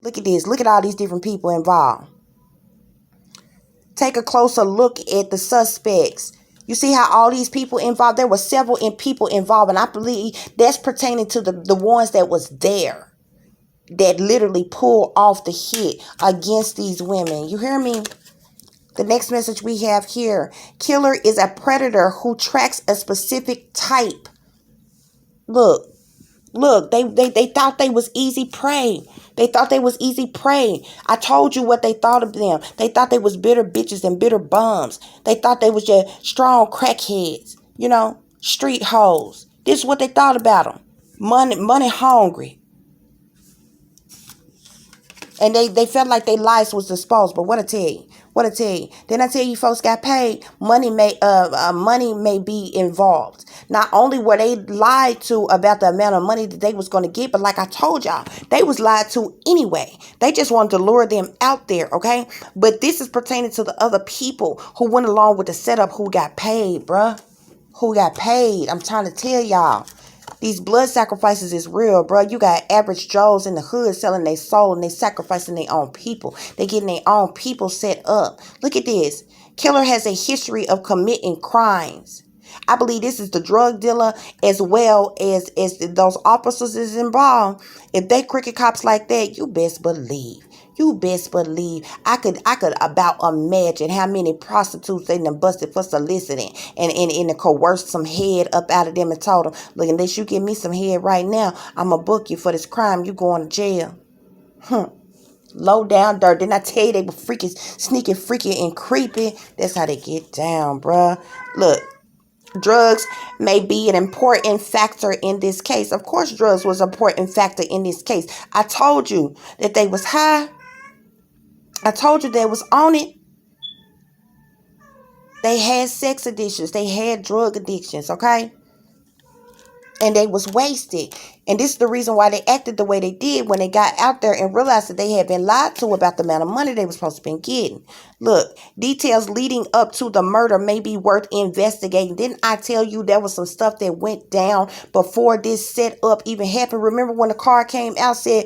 Look at this. Look at all these different people involved. Take a closer look at the suspects. You see how all these people involved? There were several people involved, and I believe that's pertaining to the ones that was there, that literally pulled off the hit against these women. You hear me? The next message we have here. Killer is a predator who tracks a specific type. Look, they thought they was easy prey. They thought they was easy prey. I told you what they thought of them. They thought they was bitter bitches and bitter bums. They thought they was just strong crackheads, street hoes. This is what they thought about them. Money hungry. And they felt like their lives was disposed. But what I tell you? Then I tell you folks got paid. Money may be involved. Not only were they lied to about the amount of money that they was going to get, but like I told y'all, they was lied to anyway. They just wanted to lure them out there, okay? But this is pertaining to the other people who went along with the setup who got paid, bruh. Who got paid. I'm trying to tell y'all. These blood sacrifices is real, bro. You got average Joes in the hood selling their soul and they sacrificing their own people. They getting their own people set up. Look at this. Killer has a history of committing crimes. I believe this is the drug dealer as well as those officers is involved. If they cricket cops like that, you best believe. I could about imagine how many prostitutes they done busted for soliciting and coerced some head up out of them and told them, look, unless you give me some head right now, I'm going to book you for this crime. You going to jail. Low down dirt. Didn't I tell you they were freaky, sneaky, freaky, and creepy? That's how they get down, bruh. Look. Drugs may be an important factor in this case. Of course, drugs was an important factor in this case. I told you that they was high. I told you they was on it. They had sex addictions. They had drug addictions, okay? And they was wasted. And this is the reason why they acted the way they did when they got out there and realized that they had been lied to about the amount of money they were supposed to be getting. Look, details leading up to the murder may be worth investigating. Didn't I tell you there was some stuff that went down before this setup even happened? Remember when the car came out, said,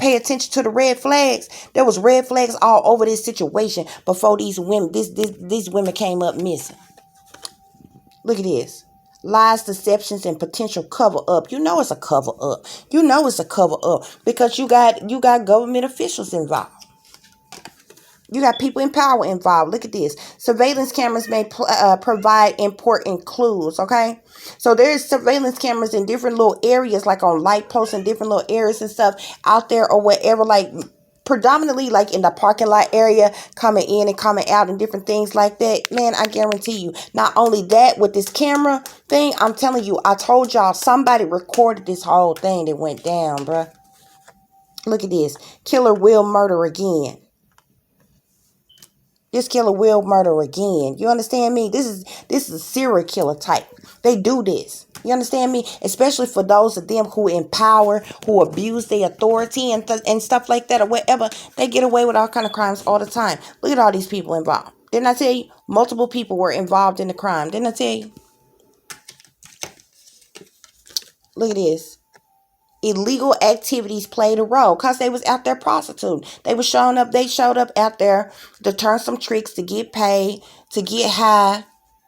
pay attention to the red flags? There was red flags all over this situation before these women, these women came up missing. Look at this. Lies, deceptions, and potential cover up. You know it's a cover up. Because you got government officials involved. You got people in power involved. Look at this. Surveillance cameras may provide important clues, okay? So there's surveillance cameras in different little areas, like on light posts and different little areas and stuff out there or whatever, like predominantly like in the parking lot area, coming in and coming out and different things like that. Man, I guarantee you, not only that, with this camera thing, I'm telling you, I told y'all, somebody recorded this whole thing that went down, bruh. Look at this. Killer will murder again. This killer will murder again. You understand me? This is a serial killer type. They do this. You understand me? Especially for those of them who empower, who abuse their authority and stuff like that or whatever. They get away with all kind of crimes all the time. Look at all these people involved. Didn't I tell you? Multiple people were involved in the crime. Didn't I tell you? Look at this. Illegal activities played a role because they was out there prostituting. They showed up out there to turn some tricks, to get paid, to get high.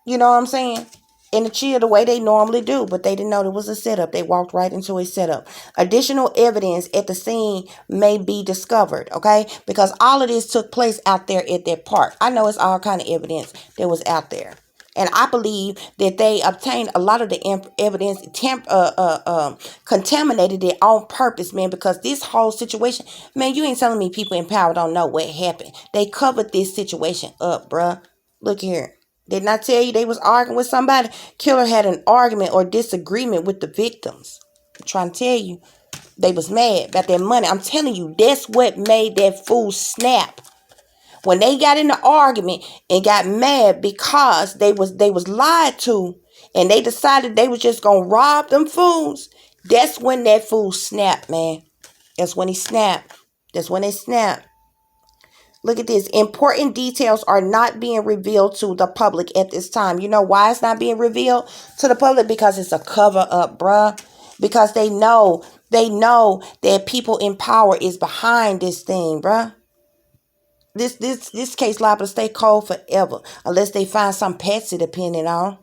You know what I'm saying? And to chill the way they normally do. But they didn't know it was a setup. They walked right into a setup. Additional evidence at the scene may be discovered. Okay? Because all of this took place out there at that park. I know it's all kind of evidence that was out there. And I believe that they obtained a lot of the evidence, contaminated it on purpose, man, because this whole situation, man, you ain't telling me people in power don't know what happened. They covered this situation up, bruh. Look here. Didn't I tell you they was arguing with somebody? Killer had an argument or disagreement with the victims. I'm trying to tell you, they was mad about their money. I'm telling you, that's what made that fool snap. When they got in the argument and got mad because they was lied to and they decided they was just going to rob them fools, that's when that fool snapped, man. That's when he snapped. That's when they snapped. Look at this. Important details are not being revealed to the public at this time. You know why it's not being revealed to the public? Because it's a cover up, bruh. Because they know They know that people in power is behind this thing, bruh. This case liable to stay cold forever unless they find some patsy to pin it on.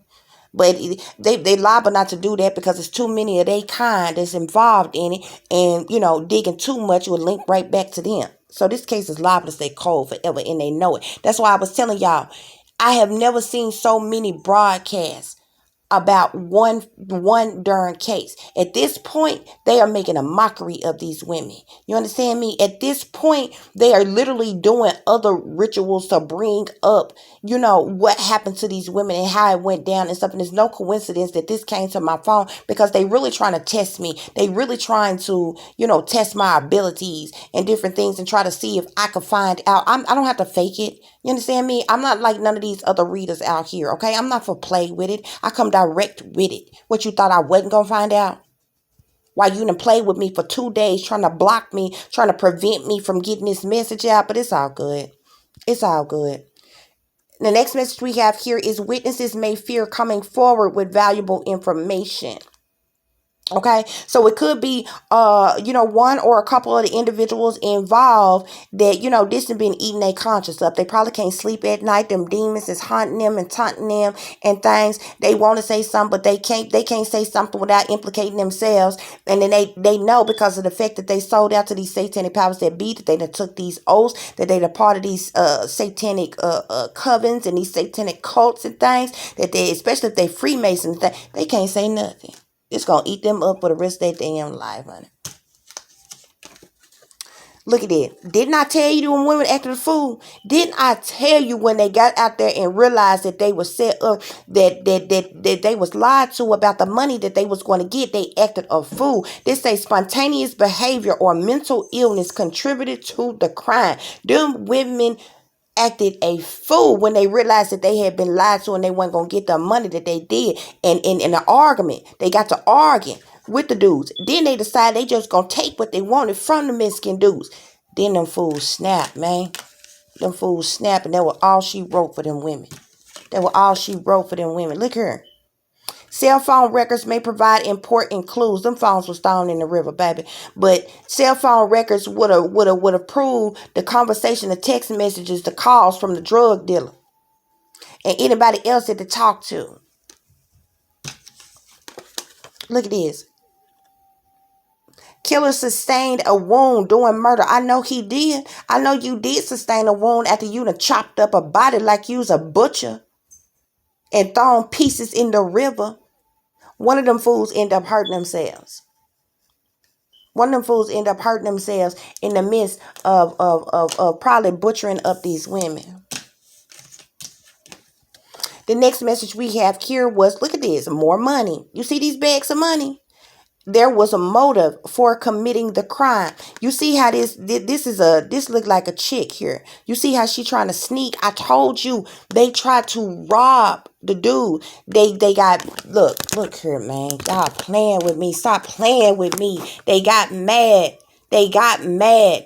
But they liable not to do that because it's too many of their kind that's involved in it, and digging too much will link right back to them. So this case is liable to stay cold forever, and they know it. That's why I was telling y'all, I have never seen so many broadcasts about one darn case. At this point, they are making a mockery of these women. You understand me? At this point, they are literally doing other rituals to bring up, what happened to these women and how it went down and stuff. And there's no coincidence that this came to my phone because they really trying to test me. They really trying to, test my abilities and different things and try to see if I could find out. I don't have to fake it. You understand me? I'm not like none of these other readers out here, okay? I'm not for play with it. I come direct with it. What, you thought I wasn't going to find out? Why you done played with me for 2 days trying to block me, trying to prevent me from getting this message out, but it's all good. It's all good. The next message we have here is witnesses may fear coming forward with valuable information. Okay, so it could be, one or a couple of the individuals involved that, this has been eating their conscience up. They probably can't sleep at night. Them demons is haunting them and taunting them and things. They want to say something, but they can't say something without implicating themselves. And then they know because of the fact that they sold out to these satanic powers that be, that they done took these oaths, that they are part of these satanic covens and these satanic cults and things, that they, especially if they Freemasons, they can't say nothing. It's going to eat them up for the rest of their damn life, honey. Look at that. Didn't I tell you when women acted a fool? Didn't I tell you when they got out there and realized that they were set up, that they was lied to about the money that they was going to get, they acted a fool. This say spontaneous behavior or mental illness contributed to the crime. Them women acted a fool when they realized that they had been lied to and they weren't going to get the money that they did. And in an argument, they got to argue with the dudes. Then they decide they just going to take what they wanted from the Mexican dudes. Then them fools snap, man. Them fools snap, and that was all she wrote for them women. That was all she wrote for them women. Look here. Cell phone records may provide important clues. Them phones was thrown in the river, baby. But cell phone records would have proved the conversation, the text messages, the calls from the drug dealer and anybody else that they talked to. Look at this. Killer sustained a wound during murder. I know he did. I know you did sustain a wound after you done chopped up a body like you was a butcher and thrown pieces in the river. One of them fools end up hurting themselves. One of them fools end up hurting themselves in the midst of probably butchering up these women. The next message we have here was, look at this, more money. You see these bags of money? There was a motive for committing the crime. You see how this look like a chick here. You see how she trying to sneak. I told you they tried to rob the dude. They got, look here, man. Y'all playing with me. Stop playing with me. They got mad. And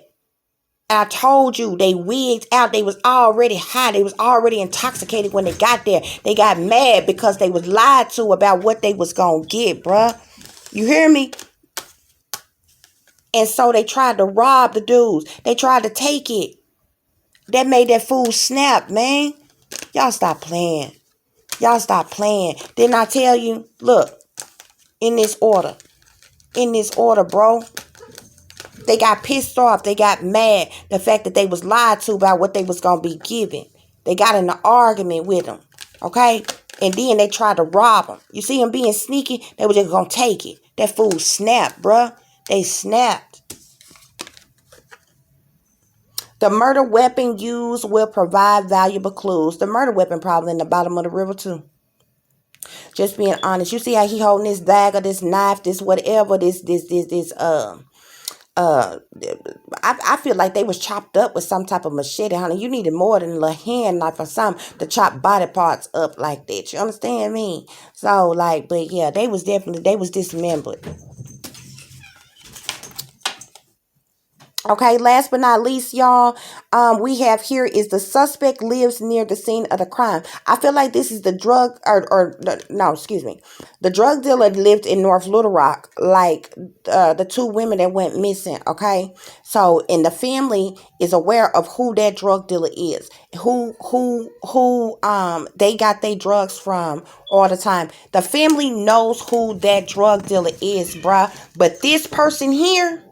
I told you, they wigged out. They was already high. They was already intoxicated when they got there. They got mad because they was lied to about what they was gonna get, bruh. You hear me? And so they tried to rob the dudes. They tried to take it. That made that fool snap, man. Y'all stop playing. Y'all stop playing. Didn't I tell you? Look, in this order. In this order, bro. They got pissed off. They got mad. The fact that they was lied to about what they was going to be given. They got in an argument with them. Okay? And then they tried to rob them. You see them being sneaky? They were just going to take it. That fool snapped, bruh. They snapped. The murder weapon used will provide valuable clues. The murder weapon probably in the bottom of the river too. Just being honest. You see how he holding this dagger, this knife, this whatever, I feel like they was chopped up with some type of machete, honey. You needed more than a little hand knife or something to chop body parts up like that. You understand me? So, but yeah, they was dismembered. Okay, last but not least, y'all, we have here is the suspect lives near the scene of the crime. I feel like this is the drug, no, excuse me. The drug dealer lived in North Little Rock, like the two women that went missing, okay? So, and the family is aware of who that drug dealer is, who they got their drugs from all the time. The family knows who that drug dealer is, bruh. But this person here,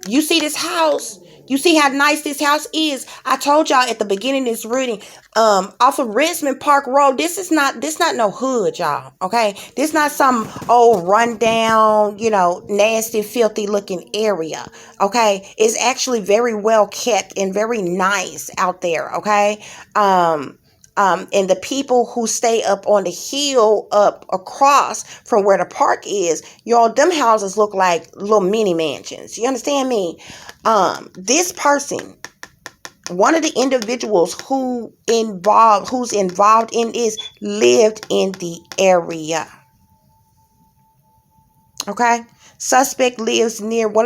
you see this house? You see how nice this house is? I told y'all at the beginning of this reading, off of Redmond Park Road, this not no hood, y'all. Okay? This not some old rundown, nasty, filthy looking area. Okay? It's actually very well kept and very nice out there. Okay? And the people who stay up on the hill up across from where the park is, y'all, them houses look like little mini mansions. You understand me? This person, one of the individuals who's involved in this, lived in the area. Okay? One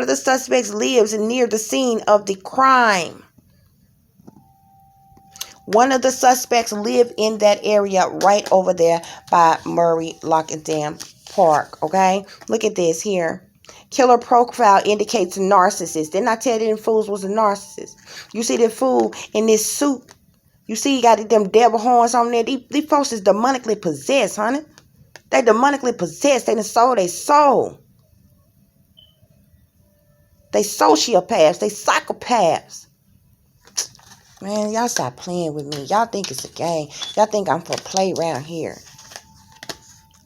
of the suspects lives near the scene of the crime. One of the suspects live in that area right over there by Murray Lockendam Park. Okay, look at this here. Killer profile indicates narcissist. Didn't I tell you them fools was a narcissist? You see the fool in this suit? You see he got them devil horns on there. These folks is demonically possessed, honey. They demonically possessed. They done sold their soul. They sociopaths. They psychopaths. Man, y'all stop playing with me. Y'all think it's a game. Y'all think I'm for play around here.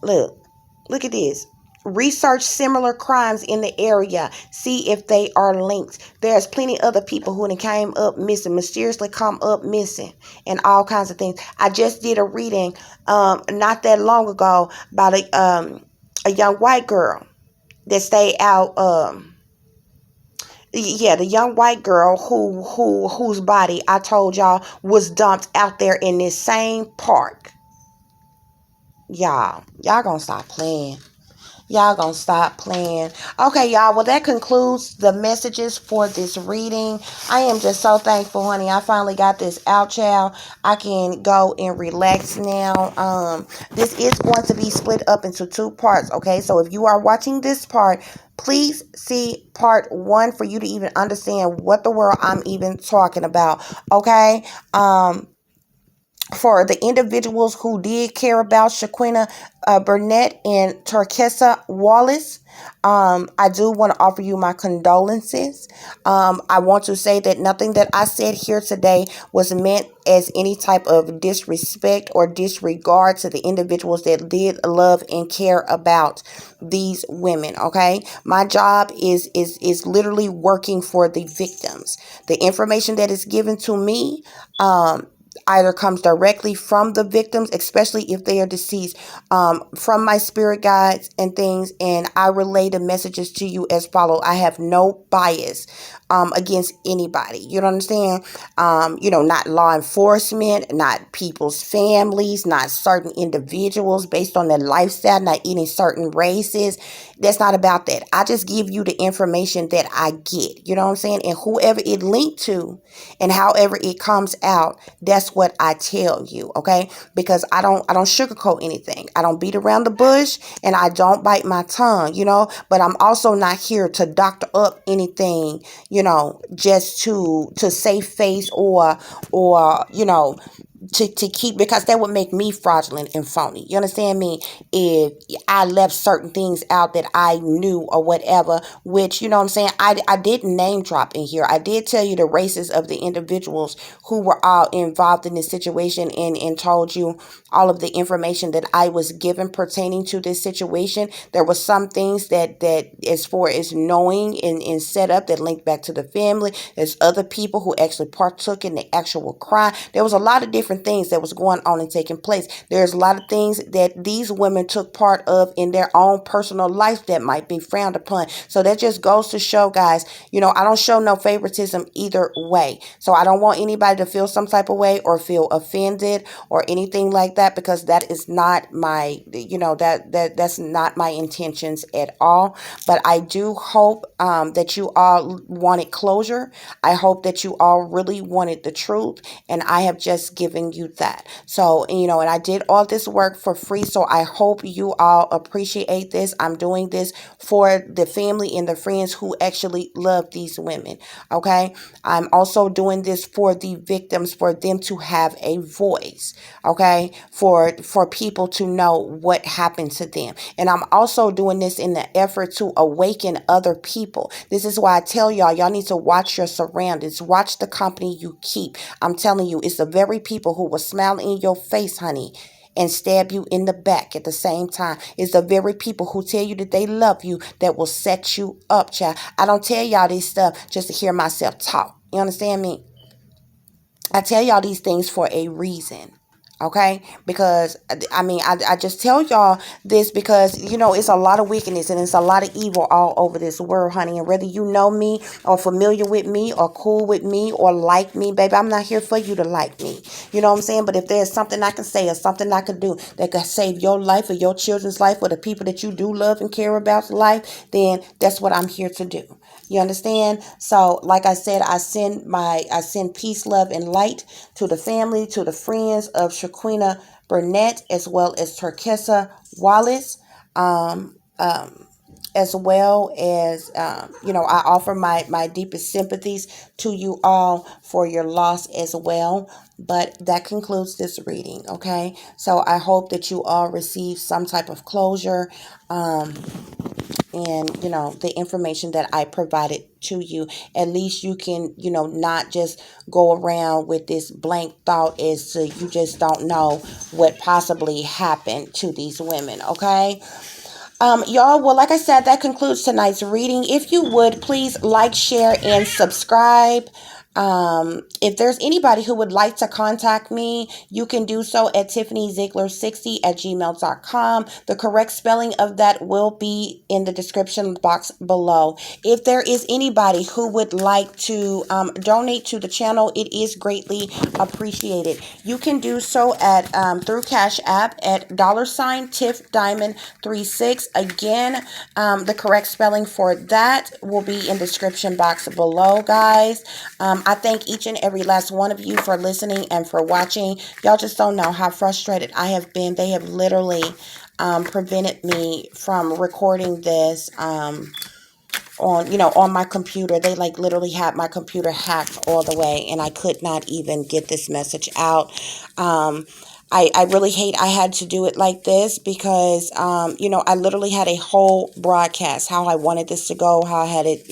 Look at this. Research similar crimes in the area. See if they are linked. There's plenty other people who came up missing, mysteriously come up missing, and all kinds of things. I just did a reading not that long ago about a young white girl that stayed out. The young white girl whose body I told y'all was dumped out there in this same park. Y'all gonna stop playing. Y'all gonna stop playing. Okay, y'all. Well, that concludes the messages for this reading. I am just so thankful, honey. I finally got this out, child. I can go and relax now. This is going to be split up into two parts. Okay, so if you are watching this part, please see part 1 for you to even understand what the world I'm even talking about. Okay. For the individuals who did care about Shaquenia Burnett and Terkessa Wallace, I do want to offer you my condolences. I want to say that nothing that I said here today was meant as any type of disrespect or disregard to the individuals that did love and care about these women. Okay, my job is literally working for the victims. The information that is given to me, either comes directly from the victims, especially if they are deceased, from my spirit guides and things, and I relay the messages to you as follow. I have no bias against anybody. You don't understand? Not law enforcement, not people's families, not certain individuals based on their lifestyle, not any certain races. That's not about that. I just give you the information that I get. You know what I'm saying? And whoever it linked to and however it comes out, that's what I tell you, okay? Because I don't sugarcoat anything. I don't beat around the bush and I don't bite my tongue, but I'm also not here to doctor up anything, just to save face or to keep, because that would make me fraudulent and phony. You understand me? If I left certain things out that I knew or whatever, which, you know what I'm saying, I didn't name drop in here. I did tell you the races of the individuals who were all involved in this situation, and told you all of the information that I was given pertaining to this situation. There was some things that as far as knowing and set up, that linked back to the family. There's other people who actually partook in the actual crime. There was a lot of different different things that was going on and taking place. There's a lot of things that these women took part of in their own personal life that might be frowned upon. So that just goes to show, guys, I don't show no favoritism either way. So I don't want anybody to feel some type of way or feel offended or anything like that, because that is not my, that's not my intentions at all. But I do hope that you all wanted closure. I hope that you all really wanted the truth, and I have just given you that. So, and I did all this work for free, so I hope you all appreciate this. I'm doing this for the family and the friends who actually love these women, okay? I'm also doing this for the victims, for them to have a voice, okay? For people to know what happened to them. And I'm also doing this in the effort to awaken other people. This is why I tell y'all need to watch your surroundings. Watch the company you keep. I'm telling you, it's the very people who will smile in your face, honey, and stab you in the back at the same time. It's the very people who tell you that they love you that will set you up, child. I don't tell y'all this stuff just to hear myself talk. You understand me? I tell y'all these things for a reason. Okay, because I just tell y'all this because it's a lot of wickedness and it's a lot of evil all over this world, honey. And whether you know me or familiar with me or cool with me or like me, baby, I'm not here for you to like me. You know what I'm saying? But if there's something I can say or something I can do that could save your life or your children's life or the people that you do love and care about's life, then that's what I'm here to do. You understand? So, like I said, I send peace, love, and light to the family, to the friends of Shaquenia Burnett, as well as Terkessa Wallace, as well as I offer my deepest sympathies to you all for your loss as well. But that concludes this reading. Okay, so I hope that you all receive some type of closure. And the information that I provided to you, at least you can not just go around with this blank thought as to you just don't know what possibly happened to these women. Okay, y'all, well, like I said, that concludes tonight's reading. If you would please like, share, and subscribe. If there's anybody who would like to contact me, you can do so at tiffanyziegler60@gmail.com. The correct spelling of that will be in the description box below. If there is anybody who would like to donate to the channel, it is greatly appreciated. You can do so at through Cash App at $TiffDiamond36. Again, the correct spelling for that will be in the description box below, guys. I thank each and every last one of you for listening and for watching. Y'all just don't know how frustrated I have been. They have literally prevented me from recording this on my computer. They literally had my computer hacked all the way, and I could not even get this message out. I really hate I had to do it like this because, I literally had a whole broadcast, how I wanted this to go, how I had it,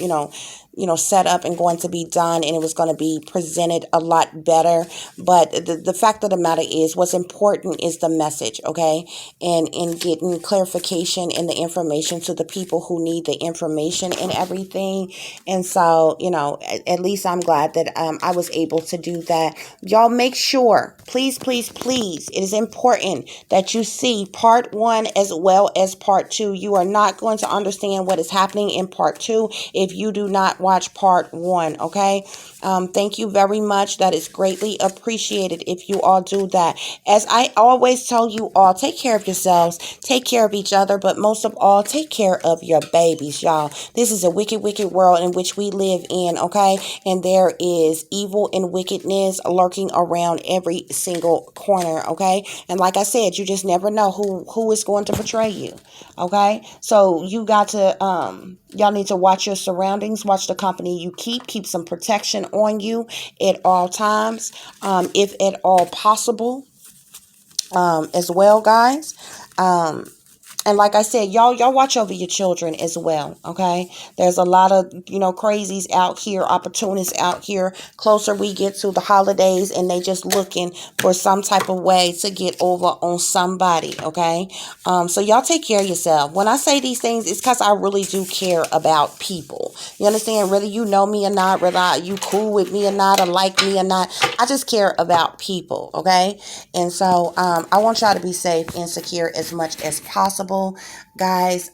set up and going to be done, and it was going to be presented a lot better. But the fact of the matter is, what's important is the message, okay? And in getting clarification and the information to the people who need the information and everything. And so, at least I'm glad that I was able to do that. Y'all make sure, please, please, please, it is important that you see part 1 as well as part 2. You are not going to understand what is happening in part 2 if you do not watch part 1, okay? Thank you very much. That is greatly appreciated if you all do that. As I always tell you all, take care of yourselves, take care of each other, but most of all, take care of your babies, y'all. This is a wicked, wicked world in which we live in, okay? And there is evil and wickedness lurking around every single corner, okay? And like I said, you just never know who is going to betray you, okay? So you got to, y'all need to watch your surroundings, watch the company you keep some protection on you at all times, if at all possible, as well, guys. And like I said, y'all watch over your children as well, okay? There's a lot of, crazies out here, opportunists out here. Closer we get to the holidays and they just looking for some type of way to get over on somebody, okay? So y'all take care of yourself. When I say these things, it's because I really do care about people. You understand? Whether you know me or not, whether you cool with me or not, or like me or not, I just care about people, okay? And so I want y'all to be safe and secure as much as possible, guys.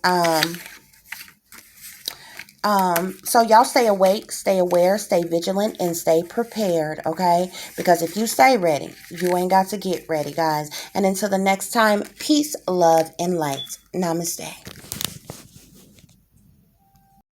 So y'all stay awake, stay aware, stay vigilant, and stay prepared, okay? Because if you stay ready, you ain't got to get ready, guys. And until the next time, peace, love, and light. Namaste.